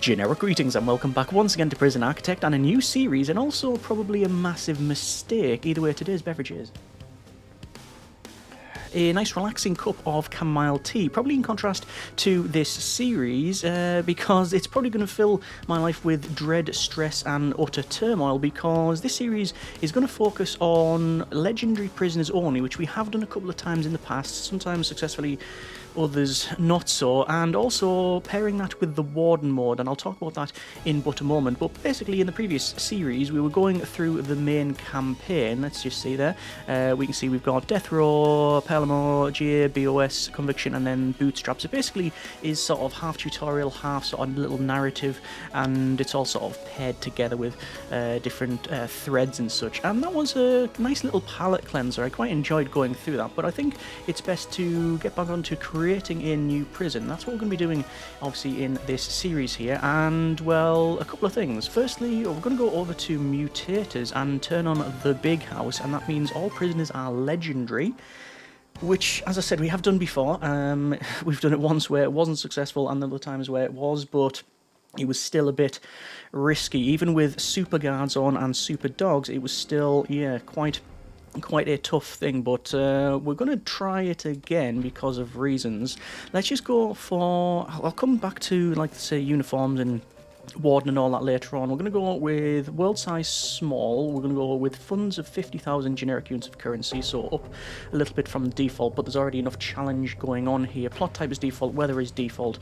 Generic greetings and welcome back once again to Prison Architect and a new series, and also probably a massive mistake. Either way, today's beverage is a nice relaxing cup of chamomile tea, probably in contrast to this series, because it's probably going to fill my life with dread, stress and utter turmoil, because this series is going to focus on legendary prisoners only, which we have done a couple of times in the past, sometimes successfully, others not so, and also pairing that with the Warden mode, and I'll talk about that in but a moment. But basically in the previous series we were going through the main campaign. Let's just see there, we can see we've got Death Row, Palermo, GA, BOS, Conviction and then Bootstrap. So basically is sort of half tutorial, half sort of little narrative, and it's all sort of paired together with different threads and such, and that was a nice little palette cleanser. I quite enjoyed going through that, but I think it's best to get back onto creating a new prison. That's what we're going to be doing obviously in this series here, and well, a couple of things. Firstly, we're going to go over to mutators and turn on the big house, and that means all prisoners are legendary, which, as I said, we have done before. We've done it once where it wasn't successful and other times where it was, but it was still a bit risky. Even with super guards on and super dogs, it was still, yeah, quite a tough thing, but we're going to try it again because of reasons. Let's just go for, I'll come back to, like, say, uniforms and Warden and all that later on. We're going to go with world size small. We're going to go with funds of 50,000 generic units of currency, so up a little bit from the default, but there's already enough challenge going on here. Plot type is default, weather is default,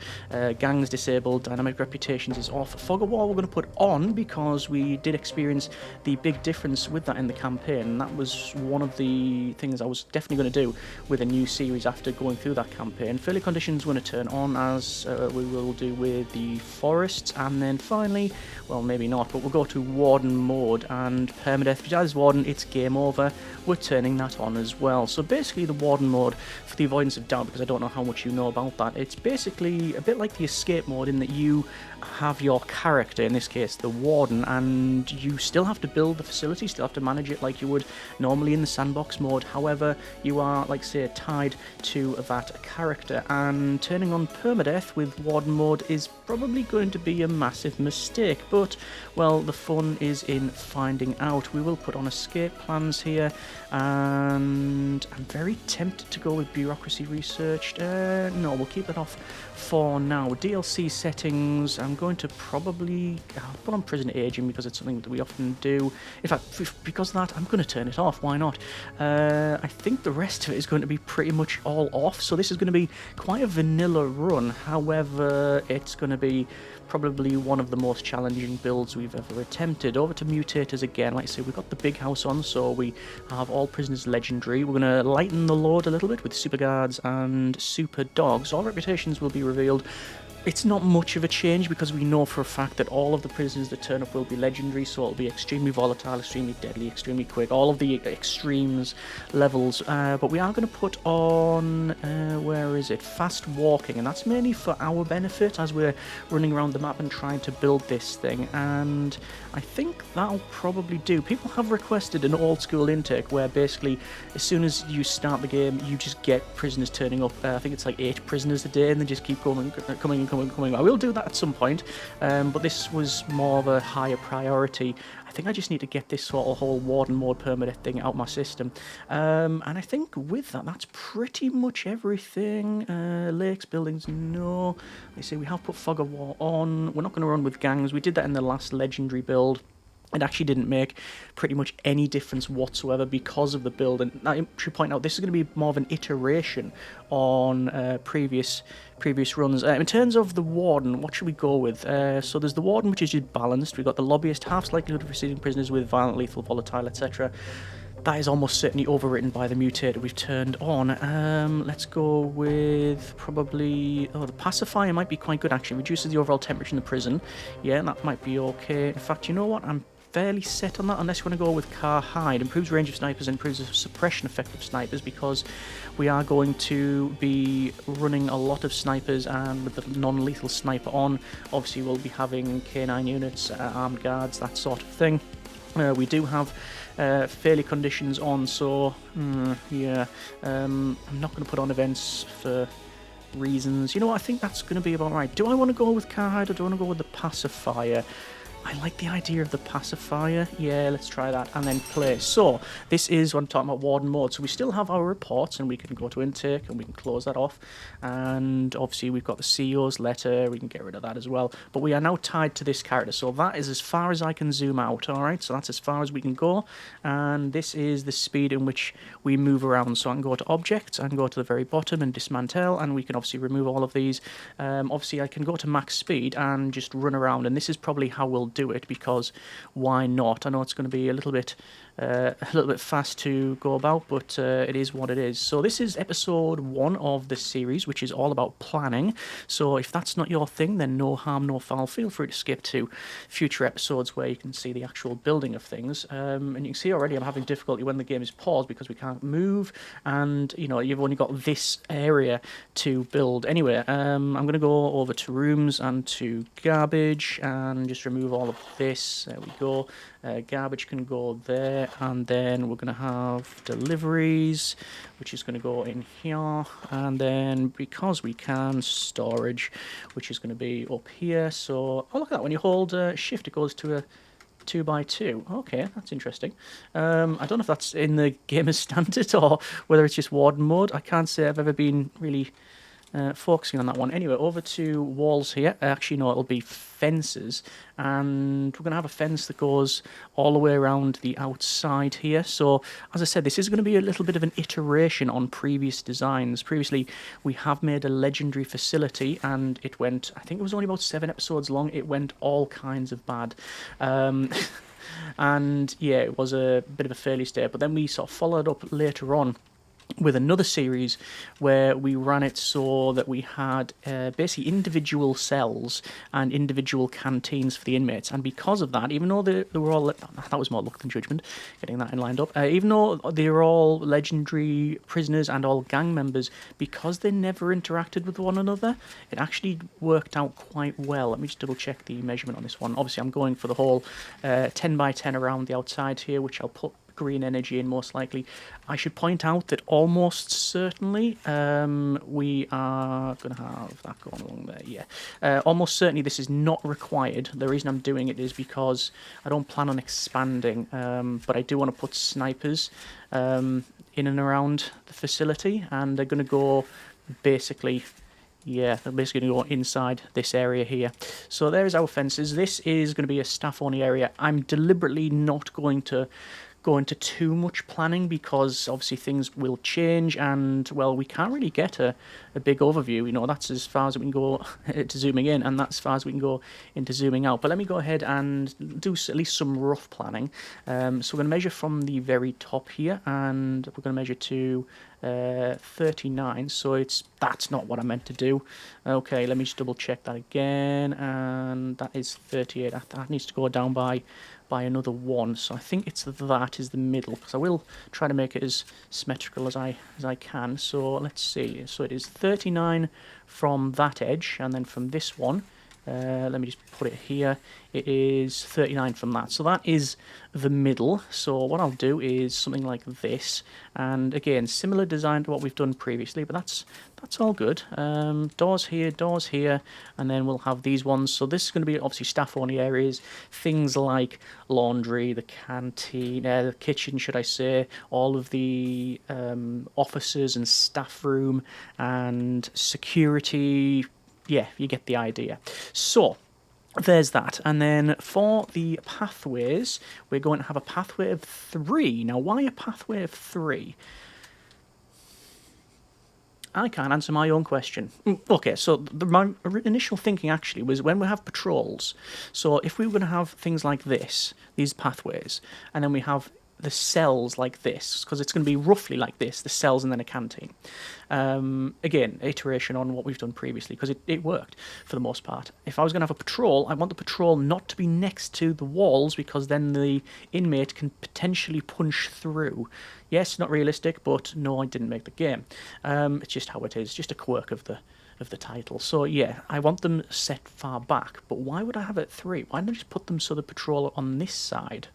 gangs disabled, dynamic reputations is off. Fog of war we're going to put on because we did experience the big difference with that in the campaign, and that was one of the things I was definitely going to do with a new series after going through that campaign. Failure conditions we're going to turn on, as we will do with the forests, and then finally, well, maybe not, but we'll go to Warden mode, and permadeath. If you die as Warden, it's game over. We're turning that on as well. So basically the Warden mode, for the avoidance of doubt, because I don't know how much you know about that, it's basically a bit like the escape mode in that you have your character, in this case the Warden, and you still have to build the facility, still have to manage it like you would normally in the sandbox mode. However, you are, like, say, tied to that character, and turning on permadeath with Warden mode is probably going to be a massive mistake, but, well, the fun is in finding out. We will put on escape plans here, and I'm very tempted to go with bureaucracy researched. No, we'll keep that off for now. DLC settings, I'm going to probably put on prison aging because it's something that we often do. In fact, because of that, I'm going to turn it off. Why not? I think the rest of it is going to be pretty much all off, so this is going to be quite a vanilla run. However, it's going to be probably one of the most challenging builds we've ever attempted. Over to mutators again. Like I say, we've got the big house on, so we have all prisoners legendary. We're going to lighten the load a little bit with super guards and super dogs. All reputations will be revealed. It's not much of a change because we know for a fact that all of the prisoners that turn up will be legendary, so it'll be extremely volatile, extremely deadly, extremely quick, all of the extremes levels. But we are going to put on, where is it, fast walking, and that's mainly for our benefit as we're running around the map and trying to build this thing, and I think that'll probably do. People have requested an old school intake where basically as soon as you start the game you just get prisoners turning up. I think it's like 8 prisoners a day and they just keep coming. I will do that at some point, but this was more of a higher priority. I think I just need to get this sort of whole Warden mode permadeath thing out my system, and I think with that, that's pretty much everything. Lakes, buildings, no. They say we have put Fog of War on. We're not going to run with gangs. We did that in the last legendary build. It actually didn't make pretty much any difference whatsoever because of the build, and I should point out this is going to be more of an iteration on previous runs. In terms of the Warden, what should we go with? So there's the Warden, which is just balanced. We've got the Lobbyist, half likelihood of receiving prisoners with violent, lethal, volatile, etc. That is almost certainly overwritten by the mutator we've turned on. Let's go with probably... Oh, the pacifier might be quite good, actually. Reduces the overall temperature in the prison. Yeah, that might be okay. In fact, you know what? I'm fairly set on that, unless you want to go with Car Hide. Improves range of snipers and improves the suppression effect of snipers, because we are going to be running a lot of snipers, and with the non-lethal sniper on, obviously we'll be having K9 units, armed guards, that sort of thing. We do have failure conditions on, so yeah, I'm not going to put on events for reasons. You know what, I think that's going to be about right. Do I want to go with Carhide or do I want to go with the pacifier? I like the idea of the pacifier. Yeah, let's try that and then play. So this is what I'm talking about, Warden mode. So we still have our reports and we can go to intake and we can close that off. And obviously we've got the CEO's letter. We can get rid of that as well. But we are now tied to this character. So that is as far as I can zoom out. All right, so that's as far as we can go. And this is the speed in which we move around. So I can go to objects, I can go to the very bottom and dismantle, and we can obviously remove all of these. Obviously I can go to max speed and just run around, and this is probably how we'll do it, because why not? I know it's going to be a little bit fast to go about, but it is what it is. So this is episode 1 of the series, which is all about planning. So if that's not your thing, then no harm, no foul. Feel free to skip to future episodes where you can see the actual building of things. And you can see already I'm having difficulty when the game is paused because we can't move, and you know, you've only got this area to build. Anyway, I'm going to go over to rooms and to garbage and just remove all of this. There we go. Garbage can go there, and then we're going to have deliveries, which is going to go in here, and then because we can, storage, which is going to be up here. So, oh look at that, when you hold shift it goes to a 2x2. Okay, that's interesting. I don't know if that's in the game as standard or whether it's just Warden mode. I can't say I've ever been really focusing on that one. Anyway, over to walls here. Actually, no, it'll be fences, and we're going to have a fence that goes all the way around the outside here. So, as I said, this is going to be a little bit of an iteration on previous designs. Previously, we have made a legendary facility, and it went, I think it was only about 7 episodes long, it went all kinds of bad. And yeah, it was a bit of a fairly state, but then we sort of followed up later on with another series where we ran it so that we had basically individual cells and individual canteens for the inmates. And because of that, even though they were all... That was more luck than judgment, getting that in lined up. Even though they were all legendary prisoners and all gang members, because they never interacted with one another, it actually worked out quite well. Let me just double check the measurement on this one. Obviously, I'm going for the whole 10 by 10 around the outside here, which I'll put green energy in most likely. I should point out that almost certainly we are going to have that going along there, yeah. Almost certainly this is not required. The reason I'm doing it is because I don't plan on expanding, but I do want to put snipers in and around the facility, and they're going to go basically... Yeah, they're basically going to go inside this area here. So there's our fences. This is going to be a staff-only area. I'm deliberately not going to go into too much planning because obviously things will change, and well, we can't really get a big overview. You know, that's as far as we can go to zooming in, and that's as far as we can go into zooming out. But let me go ahead and do at least some rough planning. So we're going to measure from the very top here, and we're going to measure to 39. So that's not what I meant to do. Okay, let me just double check that again, and that is 38. That needs to go down by another 1, so I think that is the middle, because I will try to make it as symmetrical as I can. So let's see, so it is 39 from that edge, and then from this one, let me just put it here, it is 39 from that. So that is the middle. So what I'll do is something like this, and again, similar design to what we've done previously, but that's all good. Doors here, and then we'll have these ones. So this is going to be obviously staff-only areas, things like laundry, the canteen, the kitchen, should I say, all of the officers and staff room, and security. Yeah, you get the idea. So there's that. And then for the pathways, we're going to have a pathway of 3. Now, why a pathway of 3? I can't answer my own question. Okay, so my initial thinking actually was when we have patrols, so if we were going to have things like this, these pathways, and then we have the cells like this, because it's going to be roughly like this, the cells and then a canteen. Again, iteration on what we've done previously, because it worked for the most part. If I was going to have a patrol, I want the patrol not to be next to the walls, because then the inmate can potentially punch through. Yes, not realistic, but no, I didn't make the game. It's just how it is, just a quirk of the title. So yeah, I want them set far back, but why would I have it 3? Why don't I just put them so the patrol on this side?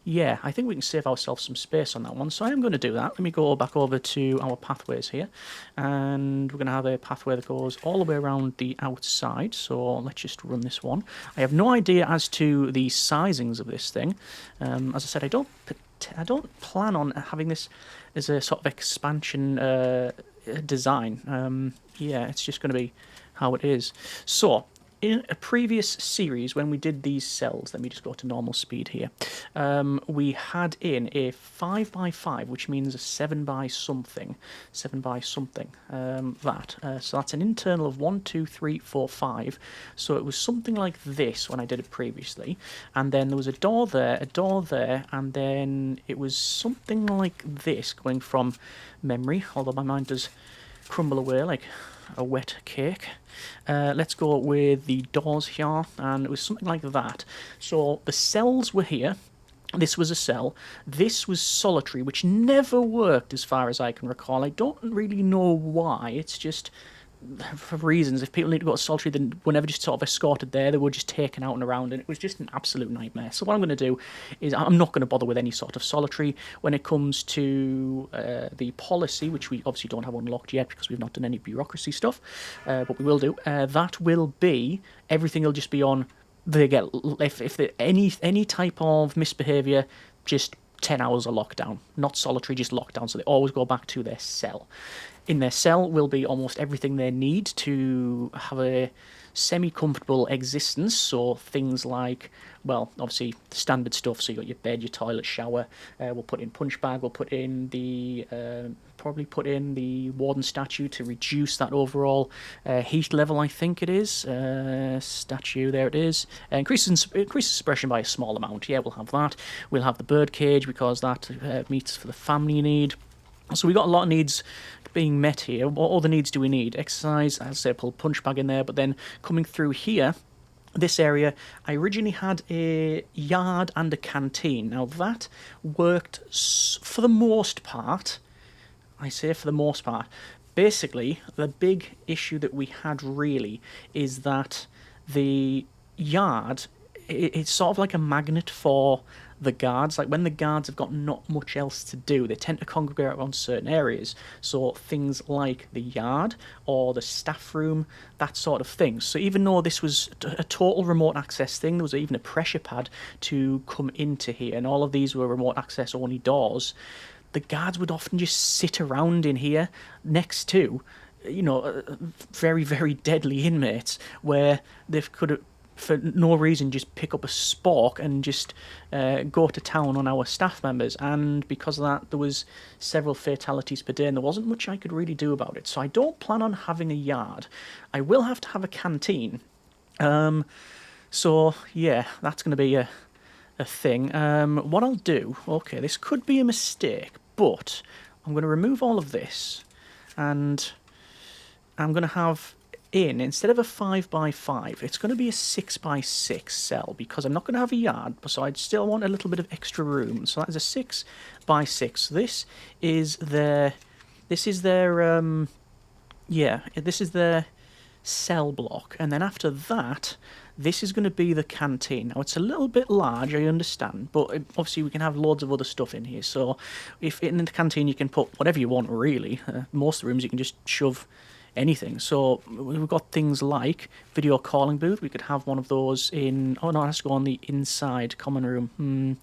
Yeah, I think we can save ourselves some space on that one, so I am going to do that. Let me go back over to our pathways here, and we're going to have a pathway that goes all the way around the outside, so let's just run this one. I have no idea as to the sizings of this thing. As I said, I don't plan on having this as a sort of expansion design. Yeah, it's just going to be how it is. So, in a previous series, when we did these cells, let me just go to normal speed here, we had in a 5 by 5, which means a 7 by something, so that's an internal of 1, 2, 3, 4, 5, so it was something like this when I did it previously, and then there was a door there, and then it was something like this going from memory, although my mind does crumble away like a wet cake. Let's go with the doors here, and it was something like that. So the cells were here. This was a cell. This was solitary, which never worked as far as I can recall. I don't really know why. It's just for reasons. If people need to go to solitary, then were never just sort of escorted there. They were just taken out and around, and it was just an absolute nightmare. So what I'm going to do is I'm not going to bother with any sort of solitary when it comes to the policy, which we obviously don't have unlocked yet because we've not done any bureaucracy stuff, but we will do. That will be, everything will just be on, they get, if any type of misbehaviour, just 10 hours of lockdown. Not solitary, just lockdown, so they always go back to their cell. In their cell will be almost everything they need to have a semi-comfortable existence, so things like, well, obviously the standard stuff, so you got your bed, your toilet, shower, we'll put in punch bag, we'll put in the, probably put in the warden statue to reduce that overall heat level, I think it is, statue, there it is, increases suppression by a small amount, yeah, we'll have that, we'll have the bird cage, because that meets for the family need. So we got a lot of needs being met here. What other needs do we need? Exercise, I'll say pull punch bag in there, but then coming through here, this area, I originally had a yard and a canteen. Now that worked for the most part. I say for the most part. Basically, the big issue that we had really is that the yard, it's sort of like a magnet for the guards. Like when the guards have got not much else to do, they tend to congregate around certain areas, so things like the yard or the staff room, that sort of thing. So even though this was a total remote access thing, there was even a pressure pad to come into here, and all of these were remote access only doors, the guards would often just sit around in here next to, you know, very, very deadly inmates, where they could have for no reason just pick up a spork and just go to town on our staff members, and because of that there was several fatalities per day and there wasn't much I could really do about it. So I don't plan on having a yard. I will have to have a canteen, so yeah, that's going to be a thing. What I'll do, okay, this could be a mistake, but I'm going to remove all of this, and I'm going to have instead of a 5 by 5, it's going to be a 6 by 6 cell, because I'm not going to have a yard, so I'd still want a little bit of extra room. So that is a 6 by 6. This is their cell block, and then after that, this is going to be the canteen. Now, it's a little bit large, I understand, but obviously we can have loads of other stuff in here. So if in the canteen you can put whatever you want, really. Most of the rooms you can just shove anything. So we've got things like video calling booth. We could have one of those in, oh no, it has to go on the inside common room.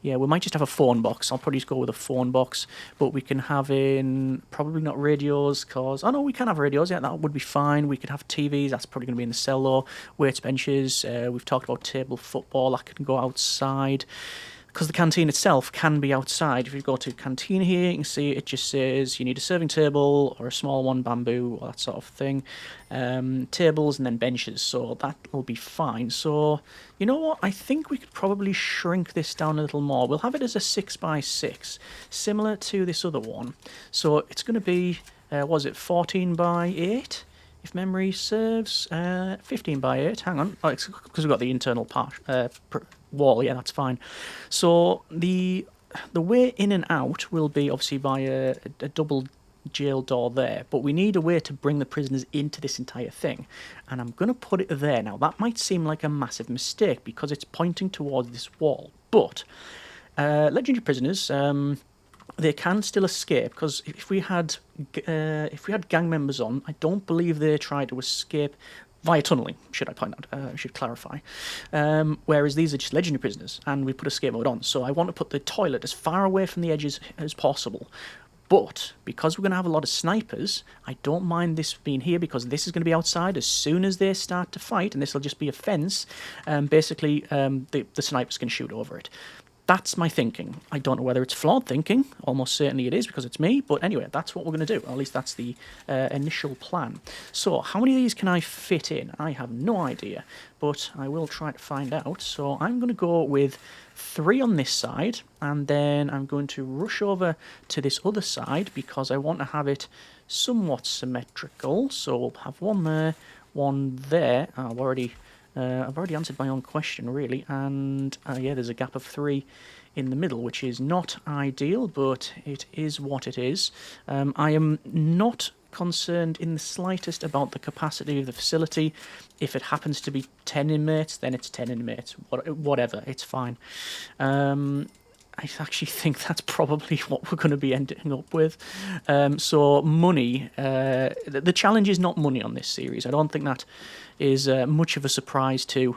Yeah, we might just have a phone box. I'll probably just go with a phone box, but we can have in, probably not radios, because, oh no, we can have radios, yeah, that would be fine. We could have TVs, that's probably going to be in the cell though. Weights, benches, we've talked about table football, that can go outside, because the canteen itself can be outside. If you go to canteen here, you can see it just says you need a serving table or a small one, bamboo, or that sort of thing. Tables and then benches, so that'll be fine. So, you know what, I think we could probably shrink this down a little more. We'll have it as a 6 by 6, similar to this other one. So it's going to be, was it 14 by 8? If memory serves, 15 by 8, hang on, oh, it's because we've got the internal part, wall, yeah, that's fine. So the way in and out will be obviously by a double jail door there, but we need a way to bring the prisoners into this entire thing, and I'm going to put it there. Now, that might seem like a massive mistake because it's pointing towards this wall, but Legendary prisoners, they can still escape, because if we had gang members on, I don't believe they tried to escape via tunneling, should I point out, should clarify. Whereas these are just legendary prisoners, and we put escape mode on. So I want to put the toilet as far away from the edges as possible. But because we're going to have a lot of snipers, I don't mind this being here, because this is going to be outside as soon as they start to fight, and this will just be a fence. Basically, the snipers can shoot over it. That's my thinking. I don't know whether it's flawed thinking. Almost certainly it is, because it's me. But anyway, that's what we're going to do. Or at least that's the initial plan. So how many of these can I fit in? I have no idea, but I will try to find out. So I'm going to go with 3 on this side, and then I'm going to rush over to this other side, because I want to have it somewhat symmetrical. So we'll have 1 there, 1 there. I've already answered my own question, really, and yeah, there's a gap of 3 in the middle, which is not ideal, but it is what it is. I am not concerned in the slightest about the capacity of the facility. If it happens to be 10 inmates, then it's 10 inmates. Whatever, it's fine. I actually think that's probably what we're going to be ending up with. So money, the challenge is not money on this series. I don't think that is much of a surprise to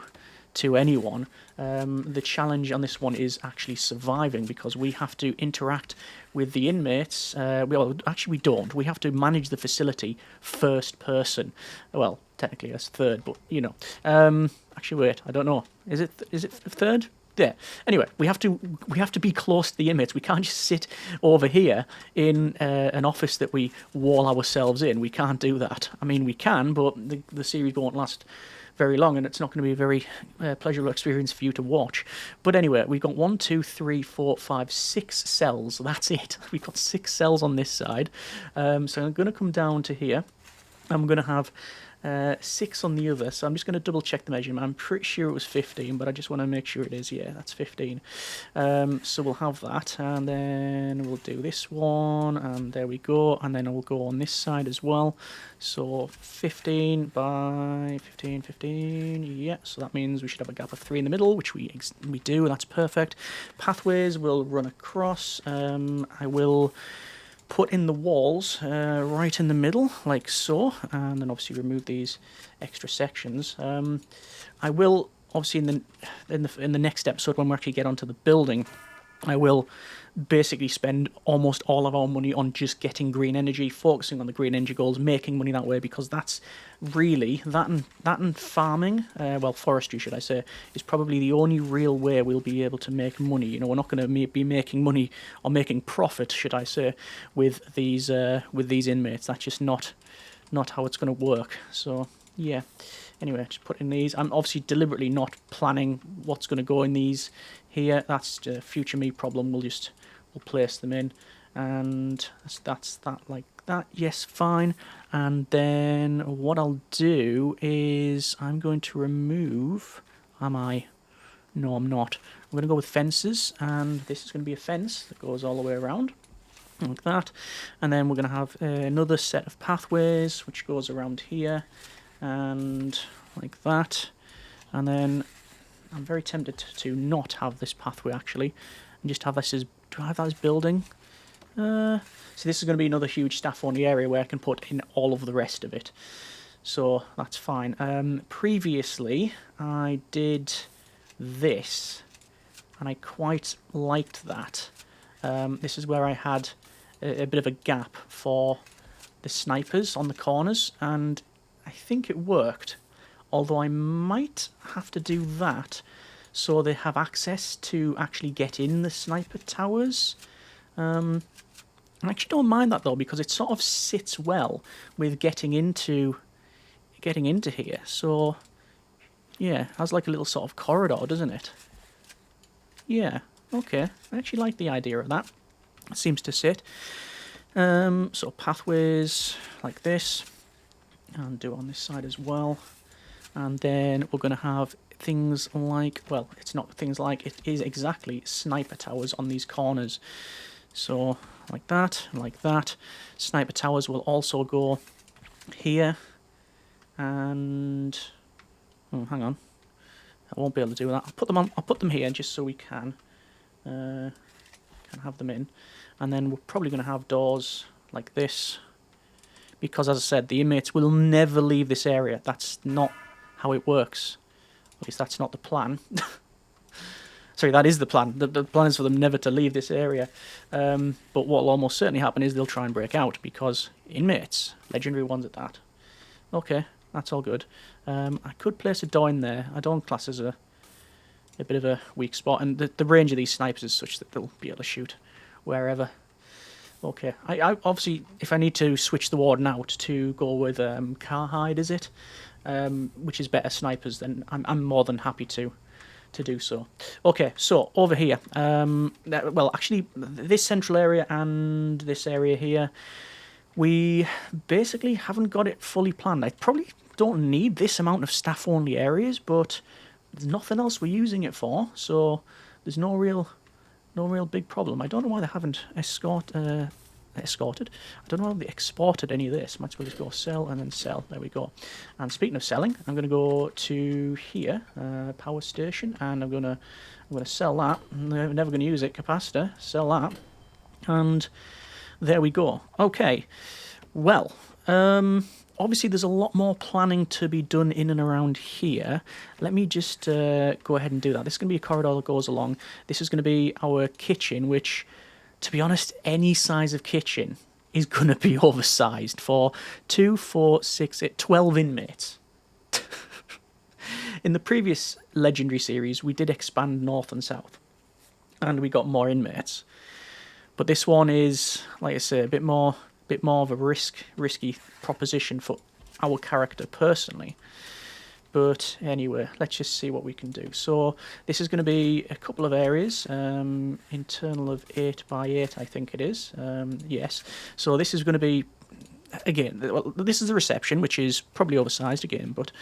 anyone. The challenge on this one is actually surviving, because we have to interact with the inmates. Well, actually we don't. We have to manage the facility first person. Well, technically that's third, but you know. Actually, wait, I don't know. Is it third? Yeah. Anyway, we have to be close to the inmates. We can't just sit over here in an office that we wall ourselves in. We can't do that. I mean, we can, but the series won't last very long, and it's not going to be a very pleasurable experience for you to watch. But anyway, we've got 1, 2, 3, 4, 5, 6 cells. That's it. We've got 6 cells on this side. So I'm going to come down to here. I'm going to have 6 on the other, so I'm just going to double check the measurement. I'm pretty sure it was 15, but I just want to make sure it is. Yeah, that's 15. So we'll have that, and then we'll do this one, and there we go, and then we'll go on this side as well. So 15 by 15, 15, yeah, so that means we should have a gap of 3 in the middle, which we do, that's perfect. Pathways will run across. I will put in the walls right in the middle, like so, and then obviously remove these extra sections. I will obviously in the next episode, when we actually get onto the building, I will basically spend almost all of our money on just getting green energy, focusing on the green energy goals, making money that way, because that's really, that and farming, well, forestry should I say, is probably the only real way we'll be able to make money. You know, we're not going to be making money or making profit, should I say, with these inmates. That's just not how it's going to work. So yeah. Anyway, just put in these. I'm obviously deliberately not planning what's going to go in these here. That's a future me problem. We'll place them in, and that's that, like that. Yes, fine. And then what I'll do is I'm going to remove. Am I? No, I'm not. I'm going to go with fences, and this is going to be a fence that goes all the way around, like that. And then we're going to have another set of pathways, which goes around here, and like that. And then I'm very tempted to not have this pathway actually, and just have this as, do I have that as building? So this is going to be another huge staff-only area where I can put in all of the rest of it. So that's fine. Previously I did this, and I quite liked that. This is where I had a bit of a gap for the snipers on the corners, and I think it worked, although I might have to do that so they have access to actually get in the sniper towers. I actually don't mind that though, because it sort of sits well with getting into here. So yeah, it has like a little sort of corridor, doesn't it? Yeah, okay. I actually like the idea of that. It seems to sit. So pathways like this, and do on this side as well. And then we're going to have things like, well, it's not things like, it is exactly sniper towers on these corners. So like that, and like that. Sniper towers will also go here, and oh, hang on, I won't be able to do that. I'll put them here just so we can. Can have them in. And then we're probably going to have doors like this. Because, as I said, the inmates will never leave this area. That's not how it works. At least that's not the plan. Sorry, that is the plan. The plan is for them never to leave this area. But what will almost certainly happen is they'll try and break out, because inmates, legendary ones at that. Okay, that's all good. I could place a door in there. I don't class as a bit of a weak spot, and the range of these snipers is such that they'll be able to shoot wherever. Okay, I obviously, if I need to switch the Warden out to go with Carhide, is it? Which is better snipers, then I'm more than happy to do so. Okay, so over here, well, actually, this central area and this area here, we basically haven't got it fully planned. I probably don't need this amount of staff-only areas, but there's nothing else we're using it for, so there's no real big problem. I don't know why they haven't escorted. I don't know why they exported any of this. Might as well just go sell and then sell. There we go. And speaking of selling, I'm going to go to here, power station, and I'm going to sell that. I'm never going to use it. Capacitor, sell that, and there we go. Okay. Well, obviously there's a lot more planning to be done in and around here. Let me just go ahead and do that. This is going to be a corridor that goes along. This is going to be our kitchen, which, to be honest, any size of kitchen is going to be oversized for 2, 4, 6, 8, 12 inmates. In the previous Legendary series, we did expand north and south, and we got more inmates. But this one is, like I say, a bit more of a risky proposition for our character personally. But anyway, let's just see what we can do. So this is going to be a couple of areas, internal of 8 by 8, I think it is. Yes. So this is going to be, again, well, this is the reception, which is probably oversized again, but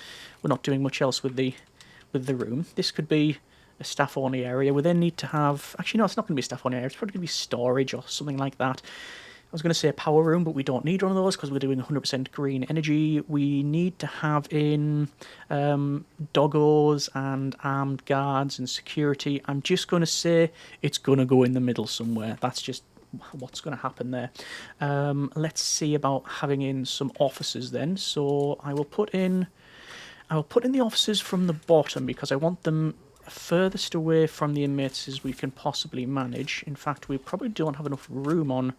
we're not doing much else with the room. This could be a staff-only area. We then need to have, actually no, it's not going to be a staff-only area. It's probably going to be storage or something like that. I was going to say a power room, but we don't need one of those because we're doing 100% green energy. We need to have in doggos and armed guards and security. I'm just going to say it's going to go in the middle somewhere. That's just what's going to happen there. Let's see about having in some officers then. So I will put in the officers from the bottom because I want them furthest away from the inmates as we can possibly manage. In fact, we probably don't have enough room on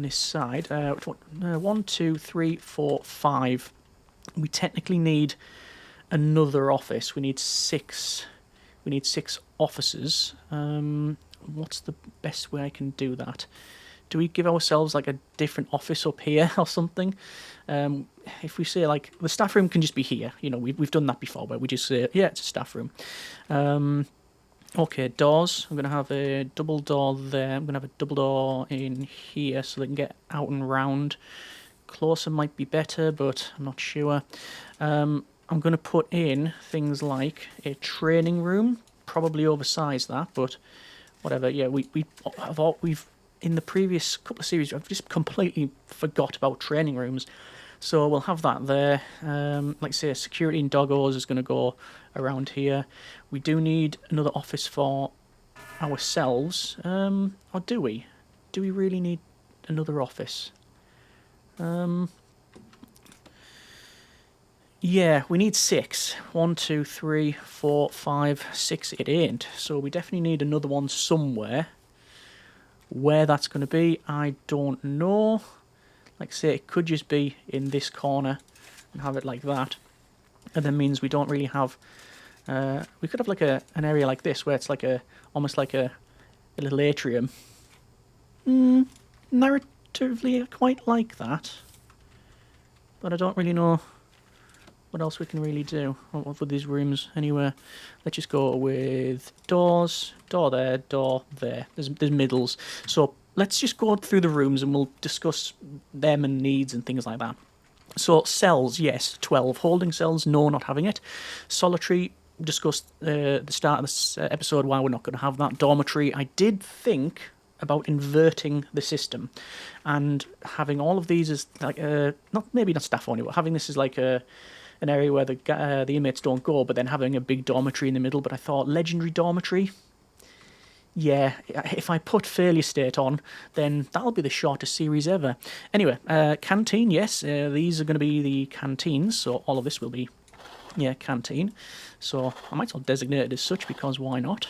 this side. 1, 2, 3, 4, 5. We technically need another office. We need 6. We need 6 officers. What's the best way I can do that? Do we give ourselves like a different office up here or something? If we say like the staff room can just be here, you know, we've done that before, where we just say yeah, it's a staff room. Okay, doors. I'm going to have a double door there. I'm going to have a double door in here so they can get out and round. Closer might be better, but I'm not sure. I'm going to put in things like a training room. Probably oversize that, but whatever. Yeah, we've in the previous couple of series, I've just completely forgot about training rooms. So we'll have that there. Like I say, security and doggos is going to go around here. We do need another office for ourselves. Or do we? Do we really need another office? Yeah, we need 6. 1, 2, 3, 4, 5, 6. It ain't. So we definitely need another one somewhere. Where that's going to be, I don't know. Like I say, it could just be in this corner and have it like that. And that means we don't really have... we could have like an area like this where it's like almost like a little atrium. Narratively, I quite like that. But I don't really know what else we can really do with these rooms anywhere. Let's just go with doors. Door there, door there. There's middles. So let's just go through the rooms and we'll discuss them and needs and things like that. So cells, yes, 12. Holding cells, no, not having it. Solitary, discussed the start of this episode why we're not going to have that. Dormitory, I did think about inverting the system and having all of these as like maybe not staff only, but having this as like an area where the inmates don't go, but then having a big dormitory in the middle. But I thought legendary dormitory, yeah, if I put failure state on, then that'll be the shortest series ever. Anyway, canteen, yes, these are going to be the canteens, so all of this will be, yeah, canteen. So I might as well designate it as such, because why not?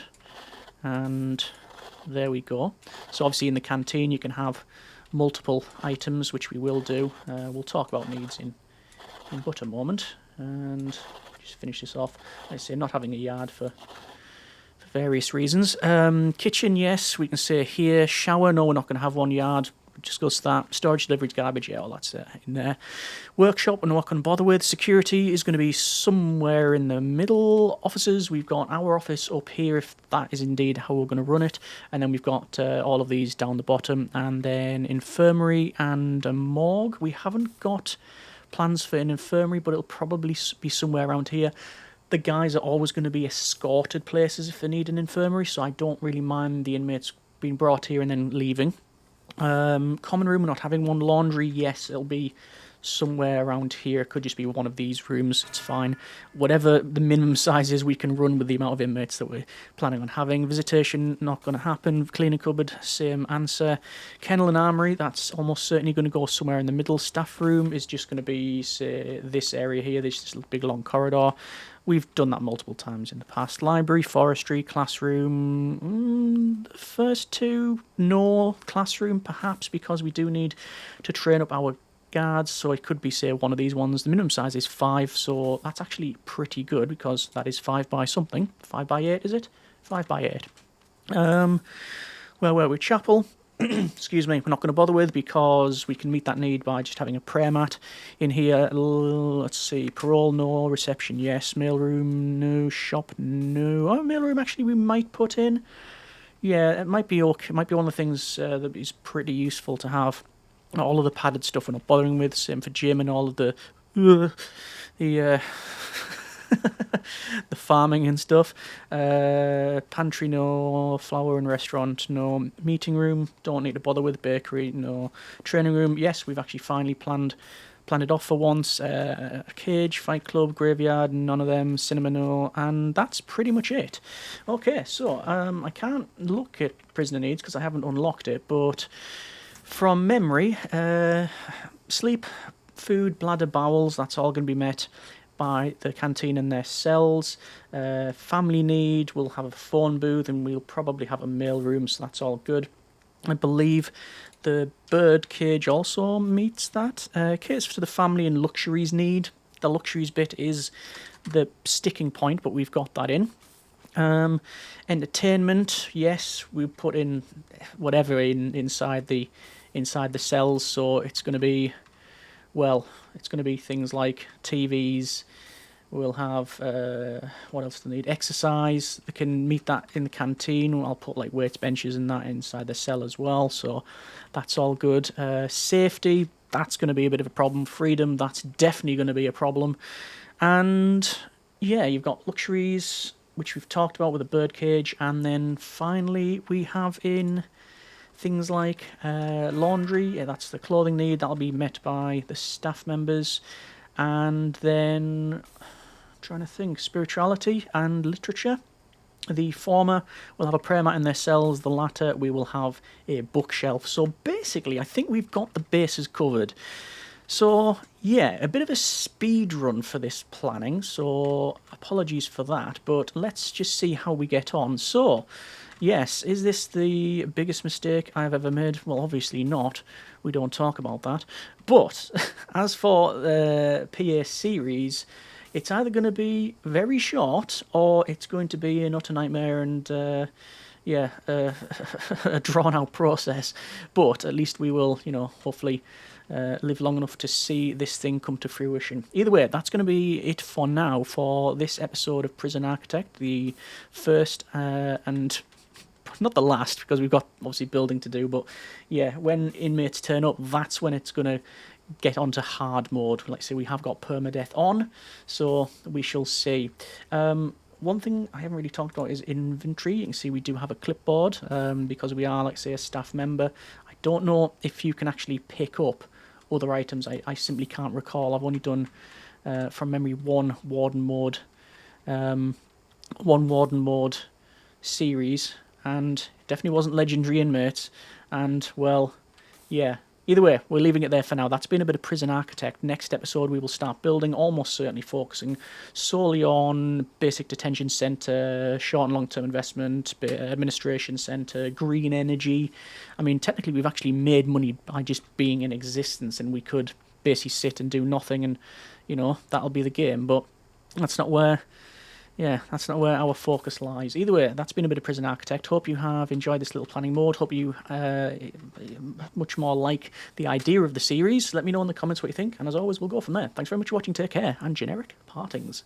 And there we go. So obviously in the canteen you can have multiple items, which we will do. We'll talk about needs in but a moment. And just finish this off. Like I say, not having a yard for various reasons. Kitchen, yes, we can say here. Shower, no, we're not going to have one yard. Discuss that. Storage, delivery, garbage, yeah, all that's in there. Workshop, we're not going to bother with. Security is going to be somewhere in the middle. Offices, we've got our office up here, if that is indeed how we're going to run it. And then we've got all of these down the bottom. And then infirmary and a morgue. We haven't got plans for an infirmary, but it'll probably be somewhere around here. The guys are always going to be escorted places if they need an infirmary, so I don't really mind the inmates being brought here and then leaving. Common room, we're not having one. Laundry, yes, it'll be somewhere around here. It could just be one of these rooms, it's fine. Whatever the minimum size is, we can run with the amount of inmates that we're planning on having. Visitation, not going to happen. Cleaning cupboard, same answer. Kennel and armoury, that's almost certainly going to go somewhere in the middle. Staff room is just going to be, say, this area here, this big long corridor. We've done that multiple times in the past. Library, forestry, classroom. The first two, no. Classroom, perhaps, because we do need to train up our guards. So it could be, say, one of these ones. The minimum size is 5, so that's actually pretty good because that is 5 by something. 5 by 8, is it? 5 by 8. Where were we? Chapel. Excuse me, we're not going to bother with because we can meet that need by just having a prayer mat in here. Let's see, parole, no. Reception, yes. Mailroom, no. Shop, no. Oh, mailroom, actually, we might put in. Yeah, it might be okay. It might be one of the things that is pretty useful to have. All of the padded stuff we're not bothering with. Same for gym and all of the the farming and stuff. Pantry, no. Flower and restaurant, no. Meeting room, don't need to bother with. Bakery, no. Training room, yes, we've actually finally planned it off for once. Cage, fight club, graveyard, none of them. Cinema, no. And that's pretty much it. Okay, so I can't look at prisoner needs because I haven't unlocked it, but from memory, sleep, food, bladder, bowels, that's all going to be met by the canteen and their cells. Family need, we'll have a phone booth and we'll probably have a mail room, so that's all good. I believe the bird cage also meets that. Caters to the family and luxuries need. The luxuries bit is the sticking point, but we've got that in. Entertainment, yes, we put in whatever inside the cells, so it's going to be, well, it's going to be things like TVs. We'll have, what else do they need? Exercise. They can meet that in the canteen. I'll put like weights, benches and that inside the cell as well, so that's all good. Safety, that's going to be a bit of a problem. Freedom, that's definitely going to be a problem. And yeah, you've got luxuries, which we've talked about with the birdcage, and then finally we have in things like laundry. Yeah, that's the clothing need. That'll be met by the staff members. And then, trying to think, spirituality and literature. The former will have a prayer mat in their cells. The latter, we will have a bookshelf. So basically, I think we've got the bases covered. So yeah, a bit of a speed run for this planning. So apologies for that, but let's just see how we get on. So yes, is this the biggest mistake I've ever made? Well, obviously not. We don't talk about that. But as for the PA series, it's either going to be very short or it's going to be an utter nightmare and, a drawn-out process. But at least we will, hopefully live long enough to see this thing come to fruition. Either way, that's going to be it for now for this episode of Prison Architect, the first and not the last, because we've got obviously building to do, but yeah, when inmates turn up, that's when it's going to get onto hard mode. Like I say, we have got permadeath on, so we shall see. One thing I haven't really talked about is inventory. You can see we do have a clipboard because we are, like I say, a staff member. I don't know if you can actually pick up other items. I simply can't recall. I've only done, from memory, one Warden mode series, and it definitely wasn't legendary inmates. And, well, yeah. Either way, we're leaving it there for now. That's been a bit of Prison Architect. Next episode, we will start building, almost certainly focusing solely on basic detention centre, short and long-term investment, administration centre, green energy. I mean, technically, we've actually made money by just being in existence, and we could basically sit and do nothing, and, you know, that'll be the game. But that's not where... Yeah, that's not where our focus lies. Either way, that's been a bit of Prison Architect. Hope you have enjoyed this little planning mode. Hope you much more like the idea of the series. Let me know in the comments what you think, and as always, we'll go from there. Thanks very much for watching, take care, and generic partings.